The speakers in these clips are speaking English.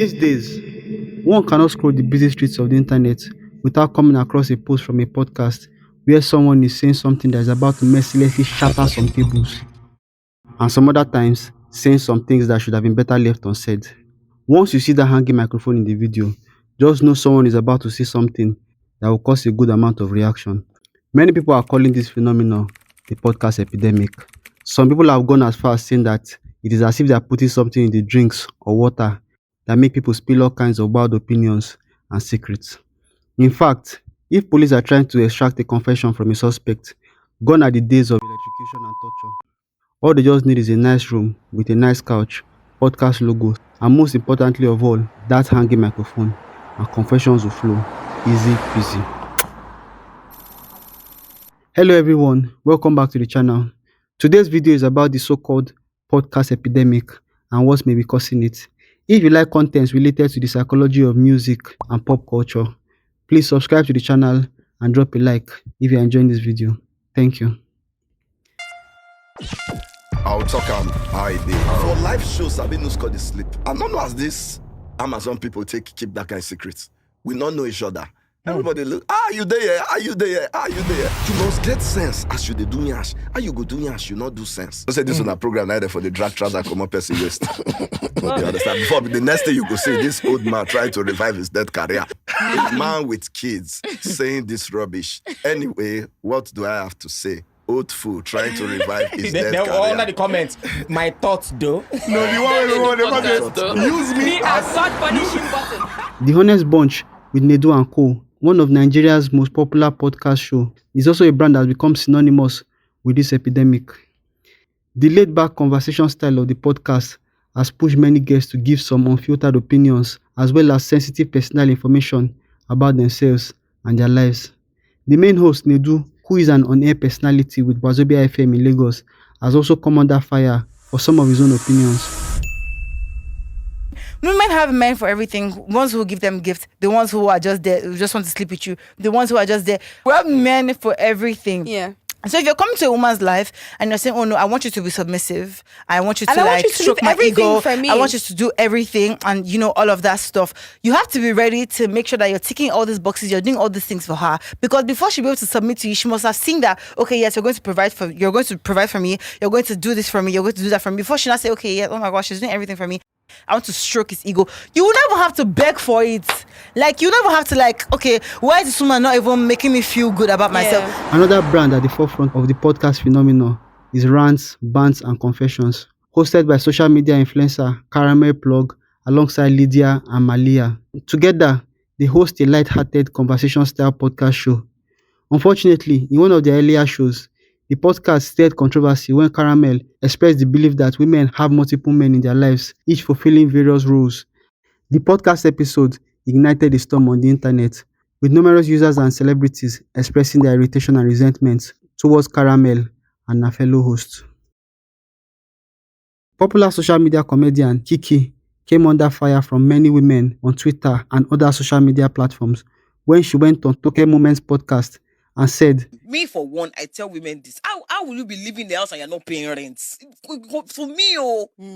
These days, one cannot scroll the busy streets of the internet without coming across a post from a podcast where someone is saying something that is about to mercilessly shatter some tables, and some other times saying some things that should have been better left unsaid. Once you see that hanging microphone in the video, just know someone is about to say something that will cause a good amount of reaction. Many people are calling this phenomenon the podcast epidemic. Some people have gone as far as saying that it is as if they are putting something in the drinks or water that make people spill all kinds of wild opinions and secrets. In fact, if police are trying to extract a confession from a suspect, gone are the days of electrocution and torture. All they just need is a nice room with a nice couch, podcast logo, and most importantly of all, that hanging microphone, and confessions will flow. Easy peasy. Hello everyone, welcome back to the channel. Today's video is about the so-called podcast epidemic and what may be causing it. If you like contents related to the psychology of music and pop culture, please subscribe to the channel and drop a like if you're enjoying this video. Thank you. I'll talk how it did. For live shows, I been no score the sleep. I don't know as this Amazon people keep that kind of secrets. We don't know each other. Everybody look, you there? Are you there? Are you there? You must get sense as you do yash. How you go do yash? You not do sense. I say this on a program neither for the drag trouser come up as waist. You understand? Before the next thing you go see this old man trying to revive his dead career. A man with kids saying this rubbish. Anyway, what do I have to say? Old fool trying to revive his dead career. They were under the comments. My thoughts, though. No, use me as thought punishing button. The Honest Bunch with Nedu and Co., one of Nigeria's most popular podcast show, is also a brand that has become synonymous with this epidemic. The laid-back conversation style of the podcast has pushed many guests to give some unfiltered opinions as well as sensitive personal information about themselves and their lives. The main host, Nedu, who is an on-air personality with Wazobia FM in Lagos, has also come under fire for some of his own opinions. Women have men for everything. Ones who give them gifts, the ones who are just there, who just want to sleep with you, the ones who are just there. We have men for everything. Yeah. So if you're coming to a woman's life and you're saying, oh no, I want you to be submissive, I want you to And I want like you to stroke leave my everything ego, for me. I want you to do everything and all of that stuff. You have to be ready to make sure that you're ticking all these boxes, you're doing all these things for her. Because before she'll be able to submit to you, she must have seen that, okay, yes, you're going to provide for me, you're going to do this for me, you're going to do that for me. Before she not say, okay, yeah, oh my gosh, she's doing everything for me, I want to stroke his ego. You will never have to beg for it. Like, you never have to okay, why is this woman not even making me feel good about myself? Another brand at the forefront of the podcast phenomenon is Rants, Bants and Confessions, hosted by social media influencer Caramel Plug alongside Lydia and Malia. Together, they host a light-hearted conversation-style podcast show. Unfortunately, in one of their earlier shows, the podcast stirred controversy when Caramel expressed the belief that women have multiple men in their lives, each fulfilling various roles. The podcast episode ignited a storm on the internet, with numerous users and celebrities expressing their irritation and resentment towards Caramel and her fellow hosts. Popular social media comedian Kiki came under fire from many women on Twitter and other social media platforms when she went on Toke Moments podcast and said, me for one, I tell women this. How will you be living in the house and you're not paying rent? For me,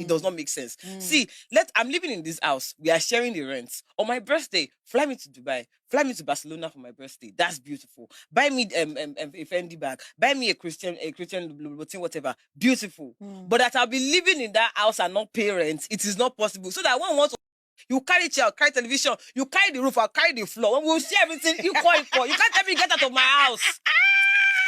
it does not make sense. See, I'm living in this house. We are sharing the rent. On my birthday, fly me to Dubai. Fly me to Barcelona for my birthday. That's beautiful. Buy me a Fendi bag. Buy me a Christian whatever. Beautiful. But that I'll be living in that house and not pay rent, it is not possible. So that one wants you carry chair, carry television, you carry the roof, I'll carry the floor. When we'll see everything equal. You can't tell me get out of my house.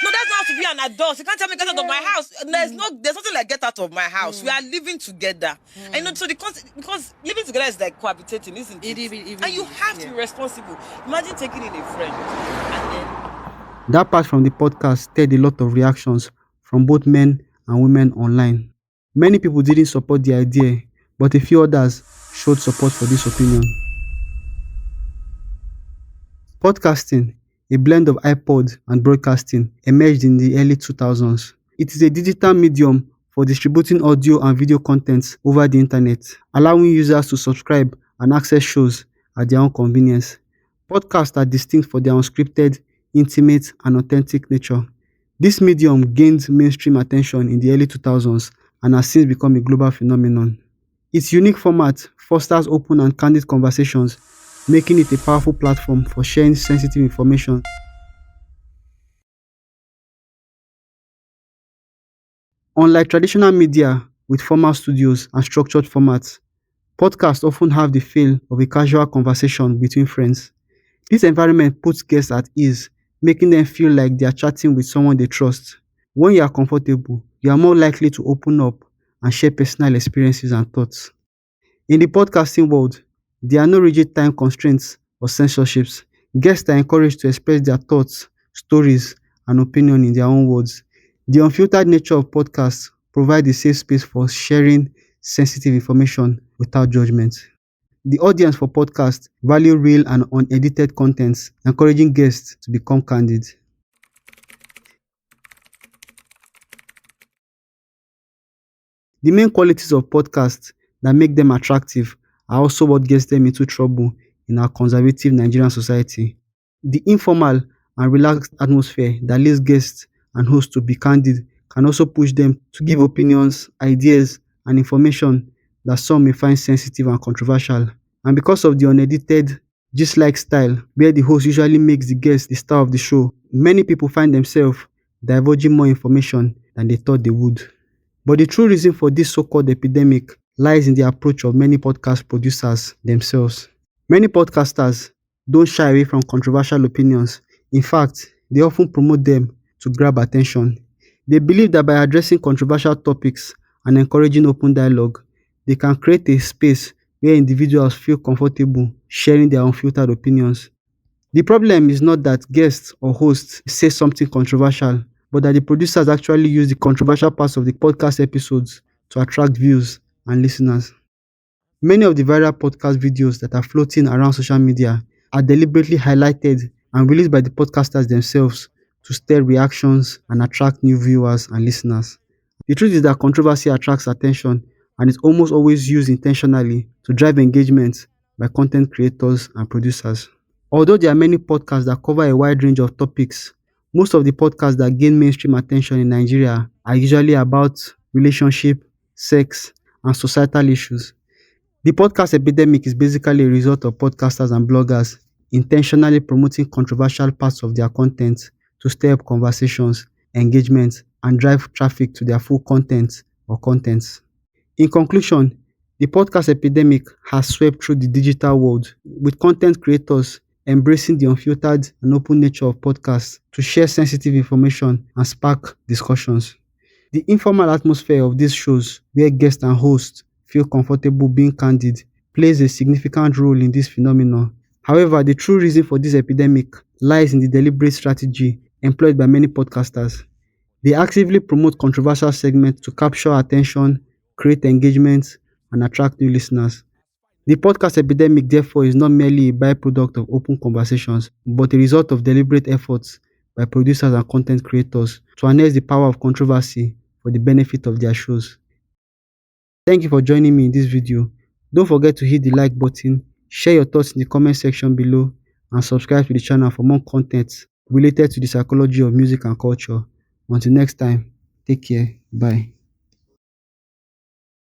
No, that's not how to be an adult. You can't tell me get out of my house. There's nothing like get out of my house. We are living together. And so because living together is like cohabitating, isn't it? And you have to be responsible. Imagine taking in a friend and then that part from the podcast stirred a lot of reactions from both men and women online. Many people didn't support the idea, but a few others showed support for this opinion. Podcasting, a blend of iPod and broadcasting, emerged in the early 2000s. It is a digital medium for distributing audio and video content over the internet, allowing users to subscribe and access shows at their own convenience. Podcasts are distinct for their unscripted, intimate, and authentic nature. This medium gained mainstream attention in the early 2000s and has since become a global phenomenon. Its unique format fosters open and candid conversations, making it a powerful platform for sharing sensitive information. Unlike traditional media with formal studios and structured formats, podcasts often have the feel of a casual conversation between friends. This environment puts guests at ease, making them feel like they are chatting with someone they trust. When you are comfortable, you are more likely to open up and share personal experiences and thoughts. In the podcasting world, there are no rigid time constraints or censorships. Guests are encouraged to express their thoughts, stories, and opinion in their own words. The unfiltered nature of podcasts provides a safe space for sharing sensitive information without judgment. The audience for podcasts value real and unedited contents, encouraging guests to become candid. The main qualities of podcasts that make them attractive are also what gets them into trouble in our conservative Nigerian society. The informal and relaxed atmosphere that leads guests and hosts to be candid can also push them to give opinions, ideas, and information that some may find sensitive and controversial. And because of the unedited, just like style, where the host usually makes the guest the star of the show, many people find themselves divulging more information than they thought they would. But the true reason for this so-called epidemic lies in the approach of many podcast producers themselves. Many podcasters don't shy away from controversial opinions. In fact, they often promote them to grab attention. They believe that by addressing controversial topics and encouraging open dialogue, they can create a space where individuals feel comfortable sharing their unfiltered opinions. The problem is not that guests or hosts say something controversial, but that the producers actually use the controversial parts of the podcast episodes to attract views and listeners. Many of the viral podcast videos that are floating around social media are deliberately highlighted and released by the podcasters themselves to stir reactions and attract new viewers and listeners. The truth is that controversy attracts attention and is almost always used intentionally to drive engagement by content creators and producers. Although there are many podcasts that cover a wide range of topics, most of the podcasts that gain mainstream attention in Nigeria are usually about relationship, sex, and societal issues. The podcast epidemic is basically a result of podcasters and bloggers intentionally promoting controversial parts of their content to stir up conversations, engagement, and drive traffic to their full content or contents. In conclusion, the podcast epidemic has swept through the digital world, with content creators embracing the unfiltered and open nature of podcasts to share sensitive information and spark discussions. The informal atmosphere of these shows, where guests and hosts feel comfortable being candid, plays a significant role in this phenomenon. However, the true reason for this epidemic lies in the deliberate strategy employed by many podcasters. They actively promote controversial segments to capture attention, create engagement, and attract new listeners. The podcast epidemic, therefore, is not merely a byproduct of open conversations, but a result of deliberate efforts by producers and content creators to harness the power of controversy for the benefit of their shows. Thank you for joining me in this video. Don't forget to hit the like button, share your thoughts in the comment section below, and subscribe to the channel for more content related to the psychology of music and culture. Until next time, take care. Bye.